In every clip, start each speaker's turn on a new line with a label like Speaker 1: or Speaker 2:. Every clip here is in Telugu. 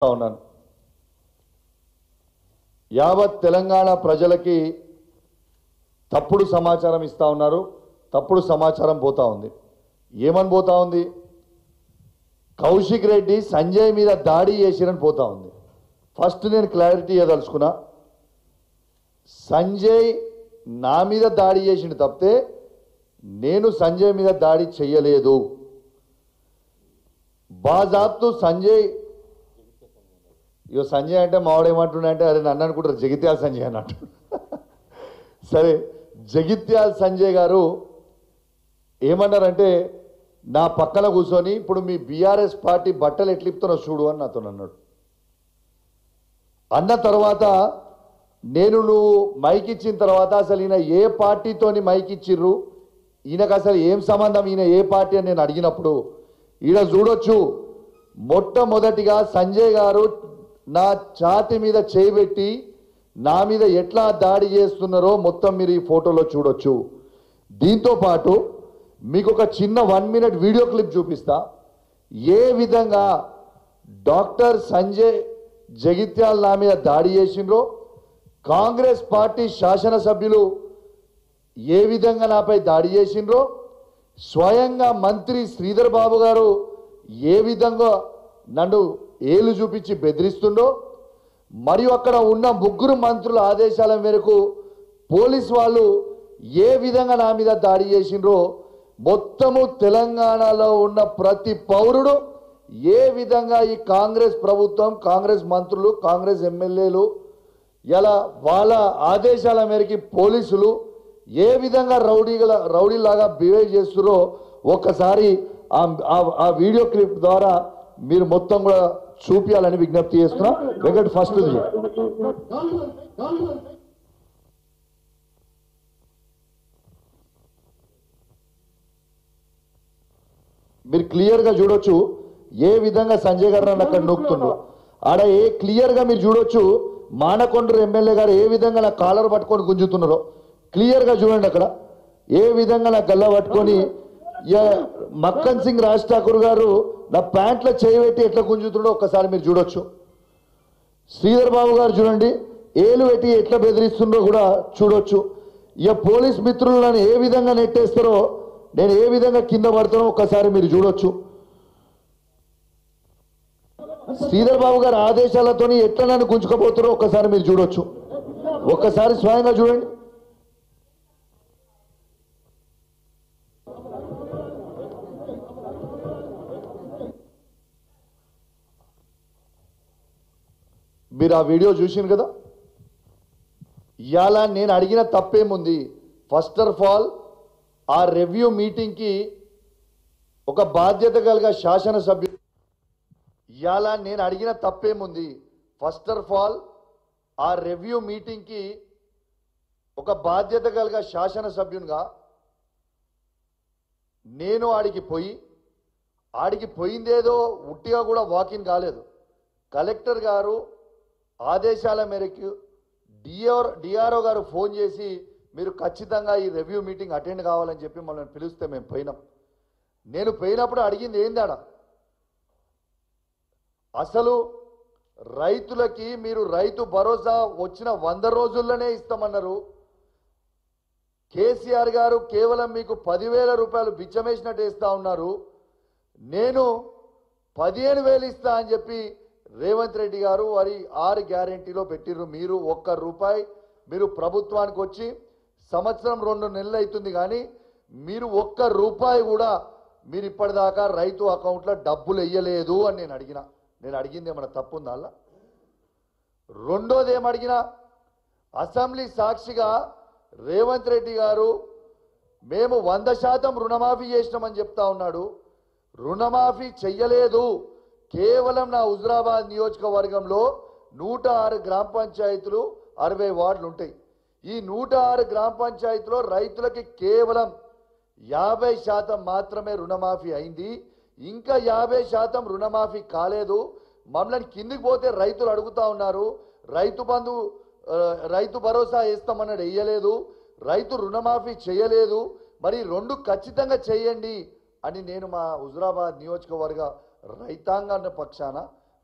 Speaker 1: ఉన్నాను. యావత్ తెలంగాణ ప్రజలకి తప్పుడు సమాచారం ఇస్తా ఉన్నారు. తప్పుడు సమాచారం పోతా ఉంది. ఏమని పోతా ఉంది? కౌశిక్ రెడ్డి సంజయ్ మీద దాడి చేసిరని పోతా ఉంది. ఫస్ట్ నేను క్లారిటీ ఇవ్వదలుచుకున్నా. సంజయ్ నా మీద దాడి చేసిండు తప్పితే నేను సంజయ్ మీద దాడి చెయ్యలేదు. బాజాబ్తు సంజయ్ ఇగో సంజయ్ అంటే మావాడేమంటున్నా అంటే అరే నన్ను అనుకుంటారు జగిత్యాల సంజయ్ అన్నట్టు. సరే, జగిత్యాల సంజయ్ గారు ఏమన్నారంటే నా పక్కన కూర్చొని ఇప్పుడు మీ బీఆర్ఎస్ పార్టీ బట్టలు ఎట్లిపుతున్నా చూడు అని నాతో అన్నాడు. అన్న తర్వాత నేను నువ్వు మైక్ ఇచ్చిన తర్వాత అసలు ఈయన ఏ పార్టీతోని మైక్ ఇచ్చిర్రు, ఈయనకు అసలు ఏం సంబంధం, ఈయన ఏ పార్టీ అని నేను అడిగినప్పుడు ఈయన చూడొచ్చు మొట్టమొదటిగా సంజయ్ గారు నా ఛాతి మీద చేయబెట్టి నా మీద ఎట్లా దాడి చేస్తున్నారో మొత్తం మీరు ఈ ఫోటోలో చూడొచ్చు. దీంతో పాటు మీకు ఒక చిన్న 1 మినిట్ వీడియో క్లిప్ చూపిస్తా. ఏ విధంగా డాక్టర్ సంజయ్ జగిత్యాల నా మీద దాడి చేసిండ్రో, కాంగ్రెస్ పార్టీ శాసనసభ్యులు ఏ విధంగా నాపై దాడి చేసిండ్రో, స్వయంగా మంత్రి శ్రీధర్ బాబు గారు ఏ విధంగా నన్ను ఏలు చూపించి బెదిరిస్తుండో, మరియు అక్కడ ఉన్న 3 మంత్రుల ఆదేశాల మేరకు పోలీస్ వాళ్ళు ఏ విధంగా నా మీద దాడి చేసిండ్రో మొత్తము తెలంగాణలో ఉన్న ప్రతి పౌరుడు ఏ విధంగా ఈ కాంగ్రెస్ ప్రభుత్వం, కాంగ్రెస్ మంత్రులు, కాంగ్రెస్ ఎమ్మెల్యేలు ఇలా వాళ్ళ ఆదేశాల మేరకు పోలీసులు ఏ విధంగా రౌడీలాగా బిహేవ్ చేస్తున్నారో ఒక్కసారి ఆ వీడియో క్లిప్ ద్వారా మీరు మొత్తం కూడా చూపించాలని విజ్ఞప్తి చేస్తున్నా. వెంకట్ ఫస్ట్ మీరు క్లియర్గా చూడొచ్చు ఏ విధంగా సంజయ్ గారు నన్ను అక్కడ నొక్కుతుండ్రు. ఆడ క్లియర్గా మీరు చూడొచ్చు మానకొండూరు ఎమ్మెల్యే గారు ఏ విధంగా నా కాలర్ పట్టుకొని గుంజుతున్నారో క్లియర్గా చూడండి. అక్కడ ఏ విధంగా నా గల్ల పట్టుకొని మక్కన్ సింగ్ రాజ్ ఠాకూర్ గారు నా ప్యాంట్లో చేయబెట్టి ఎట్లా గుంజుతుండో ఒక్కసారి మీరు చూడొచ్చు. శ్రీధర్ బాబు గారు చూడండి ఏలు పెట్టి ఎట్లా బెదిరిస్తుండో కూడా చూడొచ్చు. ఇక పోలీస్ మిత్రులు నన్ను ఏ విధంగా నెట్టేస్తారో, నేను ఏ విధంగా కింద పడుతానో ఒక్కసారి మీరు చూడొచ్చు. శ్రీధర్ బాబు గారి ఆదేశాలతో ఎట్లా నన్ను గుంజుకపోతారో ఒక్కసారి మీరు చూడొచ్చు. ఒక్కసారి స్వయంగా చూడండి. మీరు ఆ వీడియో చూసిండ్రు కదా. ఇవాళ నేను అడిగిన తప్పేముంది? ఫస్ట్ ఆఫ్ ఆల్ ఆ రివ్యూ మీటింగ్కి ఒక బాధ్యత కలిగిన శాసనసభ్యులు, ఇవాళ నేను అడిగిన తప్పేముంది? ఫస్ట్ ఆఫ్ ఆల్ ఆ రివ్యూ మీటింగ్కి ఒక బాధ్యత కలిగిన శాసనసభ్యునిగా నేను ఆడికి పోయిందేదో ఉట్టిగా కూడా వాకిన్ కాలేదు. కలెక్టర్ గారు ఆదేశాల మేరకు డిఆర్ఓ గారు ఫోన్ చేసి మీరు ఖచ్చితంగా ఈ రివ్యూ మీటింగ్ అటెండ్ కావాలని చెప్పి మమ్మల్ని పిలిస్తే మేము పోయినాం. నేను పోయినప్పుడు అడిగింది ఏందాడ, అసలు రైతులకి మీరు రైతు భరోసా వచ్చిన 100 రోజుల్లోనే ఇస్తామన్నారు. కేసీఆర్ గారు కేవలం మీకు 10,000 రూపాయలు బిచ్చమేసినట్టు ఇస్తా ఉన్నారు. నేను 15,000 ఇస్తా అని చెప్పి రేవంత్ రెడ్డి గారు వారి 6 గ్యారెంటీలో పెట్టిర్రు. మీరు 1 రూపాయి మీరు ప్రభుత్వానికి వచ్చి సంవత్సరం 2 నెలలు అవుతుంది, కానీ మీరు 1 రూపాయి కూడా మీరు ఇప్పటిదాకా రైతు అకౌంట్లో డబ్బులు వేయలేదు అని నేను అడిగింది ఏమన్నా తప్పు ఉందా? అలా రెండోది ఏమడిగినా, అసెంబ్లీ సాక్షిగా రేవంత్ రెడ్డి గారు మేము 100% రుణమాఫీ చేసినామని చెప్తా ఉన్నాడు. రుణమాఫీ చెయ్యలేదు. కేవలం నా హుజురాబాద్ నియోజకవర్గంలో 106 గ్రామ పంచాయతీలు 60 వార్డులు ఉంటాయి. ఈ 106 గ్రామ పంచాయతీలో రైతులకి కేవలం 50% మాత్రమే రుణమాఫీ అయింది. ఇంకా 50% రుణమాఫీ కాలేదు. మమ్మల్ని కిందికి పోతే రైతులు అడుగుతా ఉన్నారు, రైతు బంధు రైతు భరోసా వేస్తామన్నాడు, వేయలేదు. రైతు రుణమాఫీ చేయలేదు. మరి 2 ఖచ్చితంగా చేయండి అని నేను మా హుజురాబాద్ నియోజకవర్గ రైతాంగాన్ని పక్షాన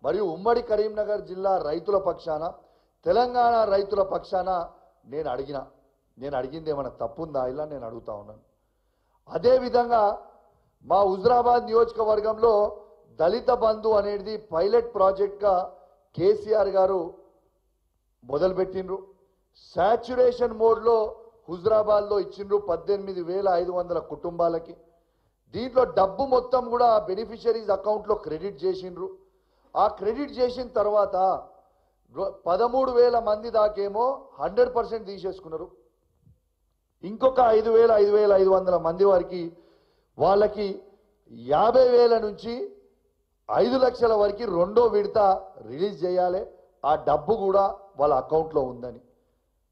Speaker 1: మరియు ఉమ్మడి కరీంనగర్ జిల్లా రైతుల పక్షాన తెలంగాణ రైతుల పక్షాన నేను అడిగింది ఏమైనా తప్పుందా ఇలా నేను అడుగుతా ఉన్నాను. అదేవిధంగా మా హుజరాబాద్ నియోజకవర్గంలో దళిత బంధు అనేది పైలట్ ప్రాజెక్ట్గా కేసీఆర్ గారు మొదలుపెట్టిండ్రు. సాచ్యురేషన్ మోడ్లో హుజరాబాద్లో ఇచ్చిండ్రు 18,500 కుటుంబాలకి. దీంట్లో డబ్బు మొత్తం కూడా బెనిఫిషరీస్ అకౌంట్లో క్రెడిట్ చేసిండ్రు. ఆ క్రెడిట్ చేసిన తర్వాత 13,000 మంది దాకేమో 100% తీసేసుకున్నారు. ఇంకొక 5,500 మంది వారికి వాళ్ళకి 50,000 నుంచి 5 లక్షల వరకు రెండో విడత రిలీజ్ చేయాలి. ఆ డబ్బు కూడా వాళ్ళ అకౌంట్లో ఉందని.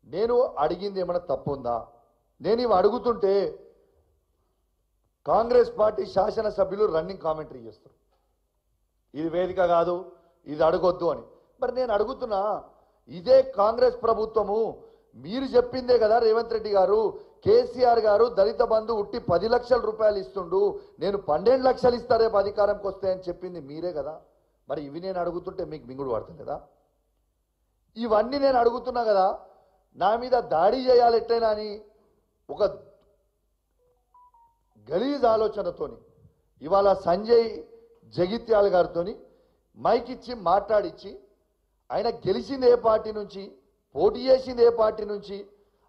Speaker 1: నేను అడిగింది ఏమైనా తప్పుందా? నేను ఇవి అడుగుతుంటే కాంగ్రెస్ పార్టీ శాసనసభ్యులు రన్నింగ్ కామెంటరీ చేస్తారు, ఇది వేదిక కాదు, ఇది అడగొద్దు అని. మరి నేను అడుగుతున్నా, ఇదే కాంగ్రెస్ ప్రభుత్వము మీరు చెప్పిందే కదా రేవంత్ రెడ్డి గారు, కేసీఆర్ గారు దళిత బంధు ఉట్టి 10 లక్షల రూపాయలు ఇస్తుండు, నేను 12 లక్షలు ఇస్తారే అధికారంకి వస్తే అని చెప్పింది మీరే కదా. మరి ఇవి నేను అడుగుతుంటే మీకు మింగుడు పడుతుంది కదా. ఇవన్నీ నేను అడుగుతున్నా కదా, నా మీద దాడి చేయాలి ఎట్లయినా అని ఒక గలీజ్ ఆలోచనతోని ఇవాళ సంజయ్ జగిత్యాల గారితోని మైక్ ఇచ్చి మాట్లాడిచ్చి, ఆయన గెలిచింది ఏ పార్టీ నుంచి, పోటీ చేసింది ఏ పార్టీ నుంచి,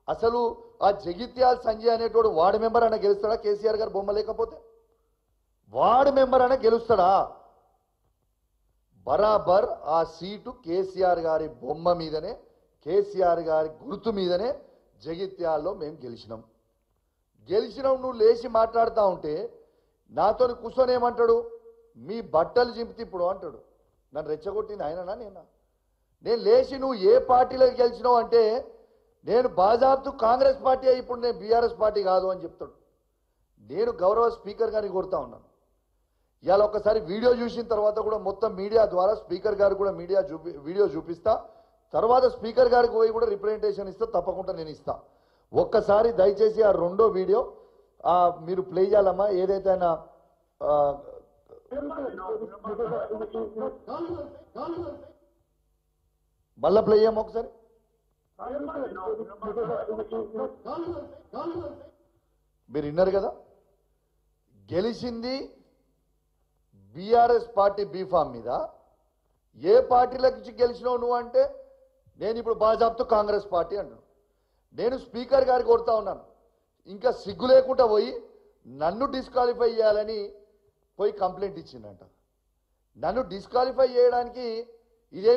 Speaker 1: అసలు ఆ జగిత్యాల సంజయ్ అనేటోడు వార్డు మెంబర్ అయినా గెలుస్తాడా? కేసీఆర్ గారు బొమ్మ లేకపోతే వార్డు మెంబర్ అయినా గెలుస్తాడా? బరాబర్ ఆ సీటు కేసీఆర్ గారి బొమ్మ మీదనే, కేసీఆర్ గారి గుర్తు మీదనే జగిత్యాల్లో మేము గెలిచినాం. నువ్వు లేచి మాట్లాడుతూ ఉంటే నాతో కూర్చొని ఏమంటాడు, మీ బట్టలు చింపితే ఇప్పుడు అంటాడు. నన్ను రెచ్చగొట్టింది ఆయననా నేనా? నేను లేచి నువ్వు ఏ పార్టీలోకి గెలిచినావు అంటే నేను బాజాబ్తు కాంగ్రెస్ పార్టీ ఇప్పుడు నేను బీఆర్ఎస్ పార్టీ కాదు అని చెప్తాడు. నేను గౌరవ స్పీకర్ గారిని కోరుతా ఉన్నాను, ఇవాళ ఒకసారి వీడియో చూసిన తర్వాత కూడా మొత్తం మీడియా ద్వారా స్పీకర్ గారు కూడా వీడియో చూపిస్తా, తర్వాత స్పీకర్ గారికి పోయి కూడా రిప్రజెంటేషన్ ఇస్తా, తప్పకుండా నేను ఇస్తా. ఒక్కసారి దయచేసి ఆ రెండో వీడియో మీరు ప్లే చేయాలమ్మా. ఏదైతే ఆయన మళ్ళా ప్లే చేయమ్మా ఒకసారి. మీరు విన్నారు కదా, గెలిచింది బీఆర్ఎస్ పార్టీ బీఫామ్ మీద. ఏ పార్టీలకు గెలిచినావు నువ్వు అంటే నేను ఇప్పుడు బాజాబ్తు కాంగ్రెస్ పార్టీ అంటున్నాను. నేను స్పీకర్ గారికి కోరుతా ఉన్నాను, ఇంకా సిగ్గు లేకుండా పోయి నన్ను డిస్క్వాలిఫై చేయాలని పోయి కంప్లైంట్ ఇచ్చిందంట. నన్ను డిస్క్వాలిఫై చేయడానికి ఇదే